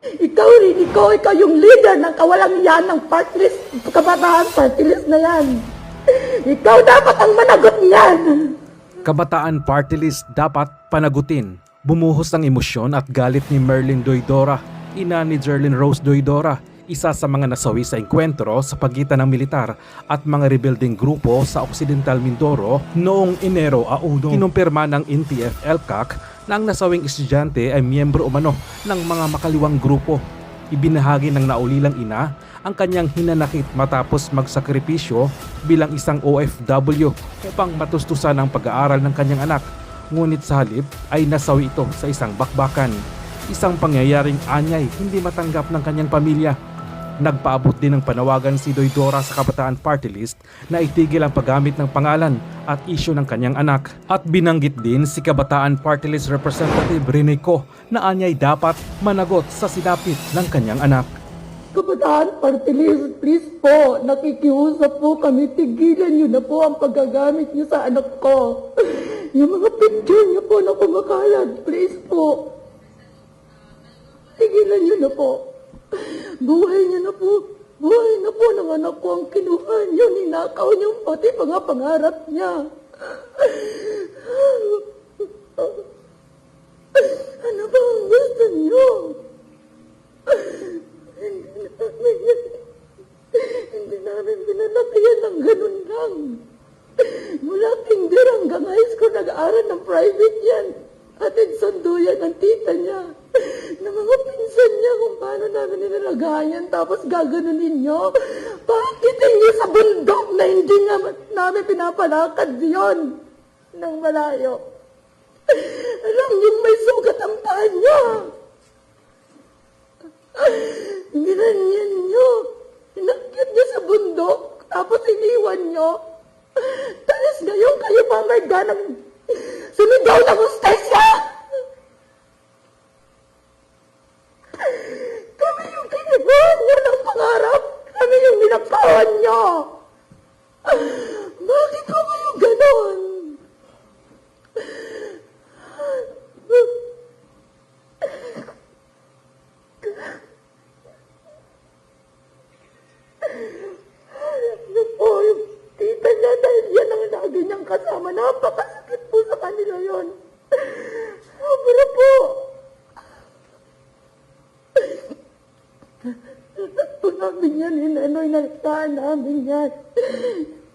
Ikaw yung leader ng kawalang yan ng party list, kabataan party list na yan. Ikaw dapat ang managot niyan. Kabataan Party List dapat panagutin. Bumuhos ng emosyon at galit ni Merlin Doydora, ina ni Jerlyn Rose Doydora, isa sa mga nasawi sa engkwentro sa pagitan ng militar at mga rebuilding grupo sa Occidental Mindoro noong Enero 1. Kinumpirma ng NTF-ELCAC na ang nasawing estudyante ay miyembro umano ng mga makaliwang grupo. Ibinahagi ng naulilang ina ang kanyang hinanakit matapos magsakripisyo bilang isang OFW upang matustusan ang pag-aaral ng kanyang anak. Ngunit sa halip ay nasawi ito sa isang bakbakan. Isang pangyayaring anyay hindi matanggap ng kanyang pamilya. Nagpaabot din ng panawagan si Doydora sa Kabataan Party List na itigil ang paggamit ng pangalan at isyu ng kanyang anak. At binanggit din si Kabataan Party List Representative Rene Co na anyay dapat managot sa sinapit ng kanyang anak. Kabataan party list, please po, nakikiusap po kami, tigilan niyo na po ang paggagamit niyo sa anak ko. Yung mga picture niyo po na kumakalat, please po. Tigilan niyo na po. Buhay niyo na po. Buhay na po ng anak ko ang kinuha niyo, ninakaw niyo pati mga pangarap niya. Ano ba ang gusto niyo? Hindi namin binalakihan ng ganun lang. Mula kinder hanggang high school, nag-aaral ng private yan. Atid sundo yan ng tita niya. Ng mga pinsan niya kung paano namin nilalagayan. Tapos gaganunin niyo. Pakitin niyo sa bundok na hindi namin pinapalakad yon ng malayo. Alam niyo may sugat ang paa niya. Ginanyan niyo. Inakyat niyo sa bundok. Tapos iniwan niyo. Tapos ngayon kayo pa may ganang sumigaw ng hostesya. Kami yung kinibuhan niyo ng pangarap. Kami yung ninakawan niyo. Bakit ko kayo ganon? Po, yung tita niya, dahil yan ang lagi niyang kasama, napakasakit po sa kanila yon. Sobra po. Ito namin yan, inanoy na namin yan.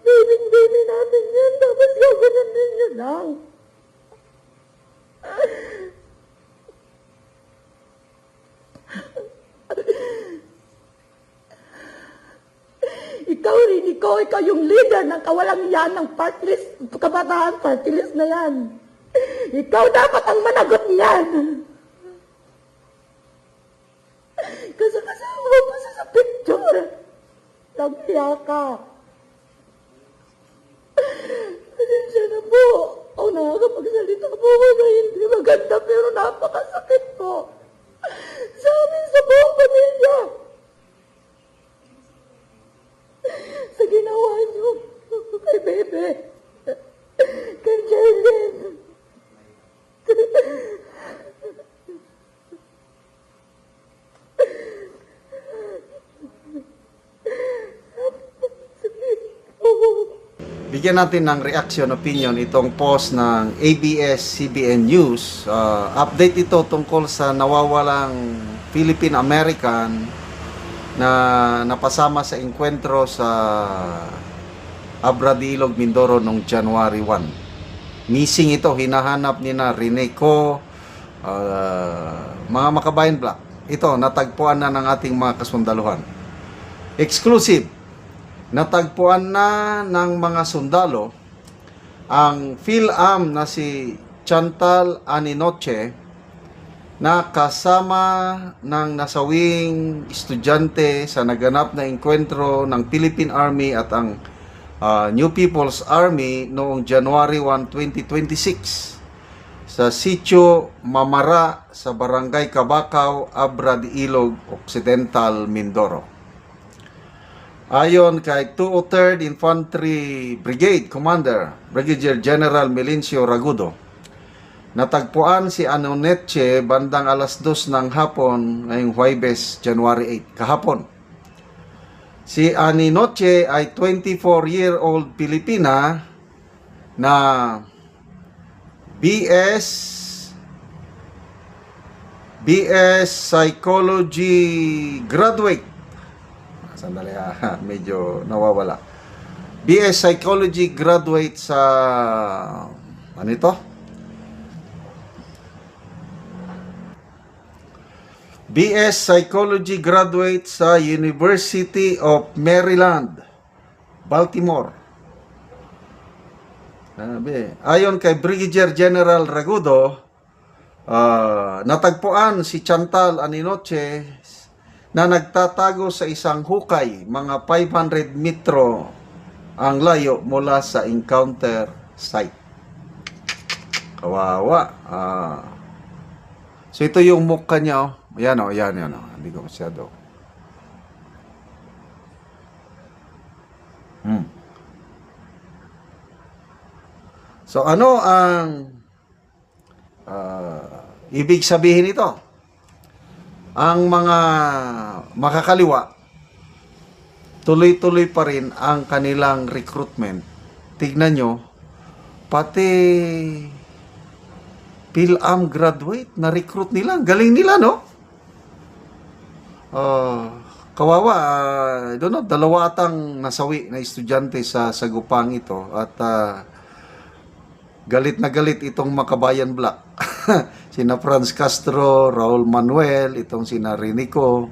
Baby namin yan, tapos gaganon ninyo lang. Ikaw yung leader ng kawalang yan ng party list, kabataan party list na yan. Ikaw dapat ang managot niyan. Kasi kasama mo pa sa picture. Naghiya ka. Pasensya na po. O nakakapagsalita po ko na hindi maganda pero napakasakit po. Sa amin sa buong pamilya. Sa ginawa niyo kay Bebe, kay Jerlyn. Bigyan natin ng reaction opinion itong post ng ABS-CBN News. Update ito tungkol sa nawawalang Philippine-American na napasama sa engkwentro sa Abra de Ilog, Mindoro noong January 1. Missing ito, hinahanap ni na Rene Co, mga Makabayan Black. Ito, natagpuan na ng ating mga kasundaluhan. Exclusive, natagpuan na ng mga sundalo ang PhilAm na si Chantal Aninoche na kasama ng nasawing estudyante sa naganap na engkwentro ng Philippine Army at ang New People's Army noong January 1, 2026 sa Sitio Mamara sa Barangay Cabacao, Abra de Ilog, Occidental, Mindoro. Ayon kay 203rd Infantry Brigade Commander Brigadier General Melincio Ragudo, Natagpuan si Anoneche bandang alas 2 ng hapon ngayong Huwebes, January 8, kahapon. Si Aninoche ay 24-year-old Pilipina na BS Psychology graduate. Sandali medyo nawawala. BS Psychology graduate sa ano ito? BS Psychology graduate sa University of Maryland, Baltimore. Ayon kay Brigadier General Ragudo, natagpuan si Chantal Aninoche na nagtatago sa isang hukay mga 500 metro ang layo mula sa encounter site. Kawawa. So ito yung mukha niya. Oh. Yan. Hindi ko masyado. So ano ang ibig sabihin ito? Ang mga makakaliwa, tuloy-tuloy pa rin ang kanilang recruitment. Tignan nyo, pati PhilAm graduate, na-recruit nila. Galing nila, no? Kawawa, I don't know, 2 atang nasawi na estudyante sa Sagupang ito. At galit na galit itong Makabayan Black. Sina Franz Castro, Raul Manuel, itong sina Rinico.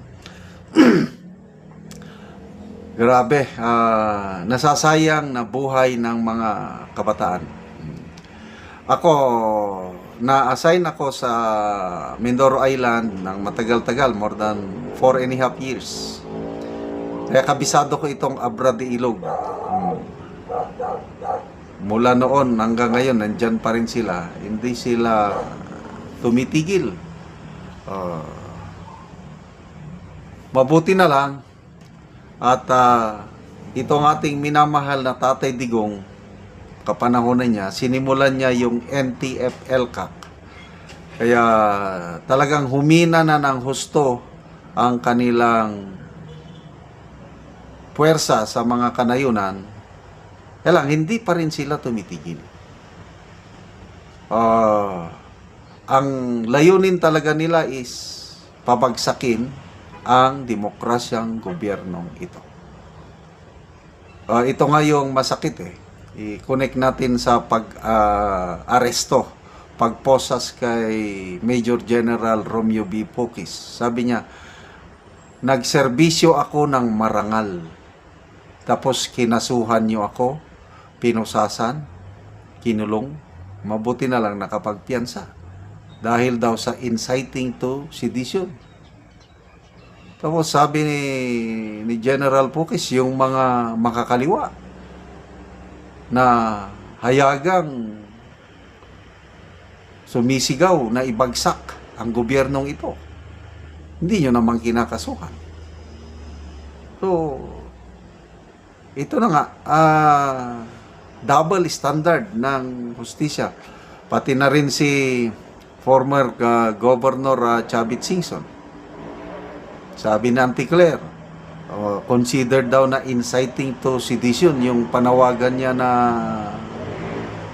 Grabe, nasasayang na buhay ng mga kabataan. Ako, na-assign ako sa Mindoro Island ng matagal-tagal, more than 4.5 years. Kaya kabisado ko itong Abra de Ilog. Mula noon hanggang ngayon, nandyan pa rin sila. Hindi sila tumitigil. Mabuti na lang. At itong ating minamahal na Tatay Digong, kapanahonan niya, sinimulan niya yung NTF-ELCAC. Kaya talagang humina na ng husto ang kanilang puwersa sa mga kanayunan. Kaya lang, hindi pa rin sila tumitigil. Ang layunin talaga nila is pabagsakin ang demokrasyang gobyernong ito. Ito nga yung masakit I-connect natin sa pag-aresto, pagposas kay Major General Romeo B. Pokis. Sabi niya, nagserbisyo ako ng marangal. Tapos kinasuhan niyo ako, pinusasan, kinulong, mabuti na lang nakapagpiyansa. Dahil daw sa inciting to sedition. Tapos sabi ni General Pokis, yung mga makakaliwa na hayagang sumisigaw na ibagsak ang gobyernong ito, hindi nyo naman kinakasuhan. So, ito na nga, double standard ng hustisya. Pati na rin si former Governor Chavit Singson. Sabi ni Auntie Claire, considered daw na inciting to sedition yung panawagan niya na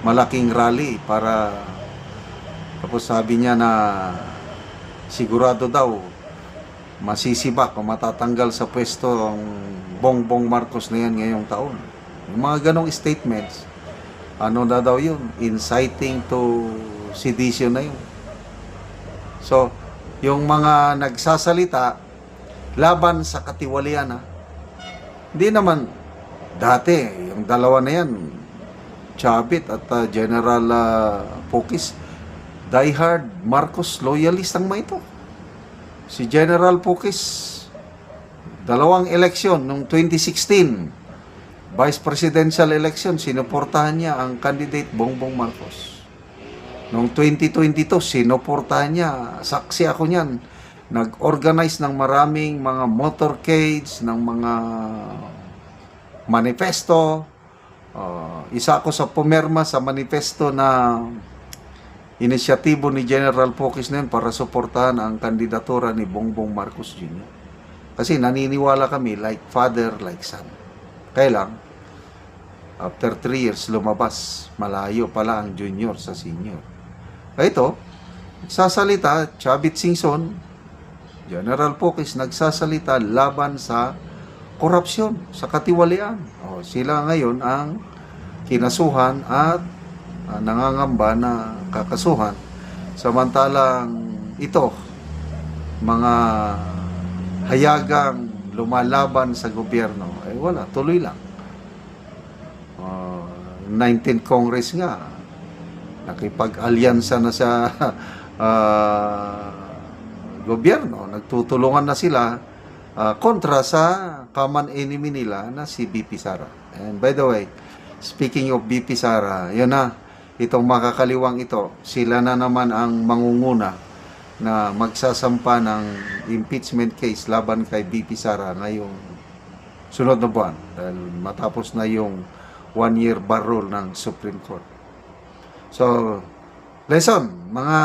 malaking rally para tapos sabi niya na sigurado daw masisibak o matatanggal sa pwesto ang Bongbong Marcos na yan ngayong taon. Yung mga ganong statements, ano na daw yun? Inciting to sedition na yun. So, yung mga nagsasalita laban sa katiwalian, hindi naman dati, yung dalawa na yan, Chavit at General Pokis, diehard Marcos loyalist ang mga ito. Si General Pokis, 2 eleksyon, noong 2016, Vice Presidential election, sinuportahan niya ang candidate Bongbong Marcos. Noong 2022, sinuportahan niya, saksi ako niyan, nag-organize ng maraming mga motorcades, ng mga manifesto. Isa ako sa pumirma sa manifesto na inisyatibo ni General Pocis na yun para suportahan ang kandidatura ni Bongbong Marcos Jr. Kasi naniniwala kami like father, like son. Kaya lang, after 3 years, lumabas. Malayo pala ang junior sa senior. Ito, nagsasalita, Chavit Singson, General Pocis, nagsasalita laban sa korupsyon, sa katiwalian. O, sila ngayon ang kinasuhan at nangangamba na kakasuhan. Samantalang ito, mga hayagang lumalaban sa gobyerno, ay wala, tuloy lang. 19th Congress nga, nakipag-alyansa na sa gobyerno. Nagtutulungan na sila kontra sa common enemy nila na si BP Sara. And by the way, speaking of BP Sara, yun na, itong makakaliwang ito, sila na naman ang mangunguna na magsasampa ng impeachment case laban kay BP Sara ngayong sunod na buwan dahil matapos na yung 1-year bar rule ng Supreme Court. So, lesson, mga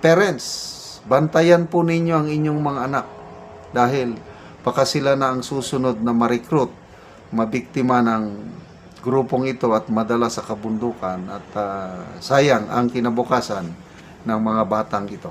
parents, bantayan po ninyo ang inyong mga anak dahil baka sila na ang susunod na ma-recruit, mabiktima ng grupong ito at madala sa kabundukan at sayang ang kinabukasan ng mga batang ito.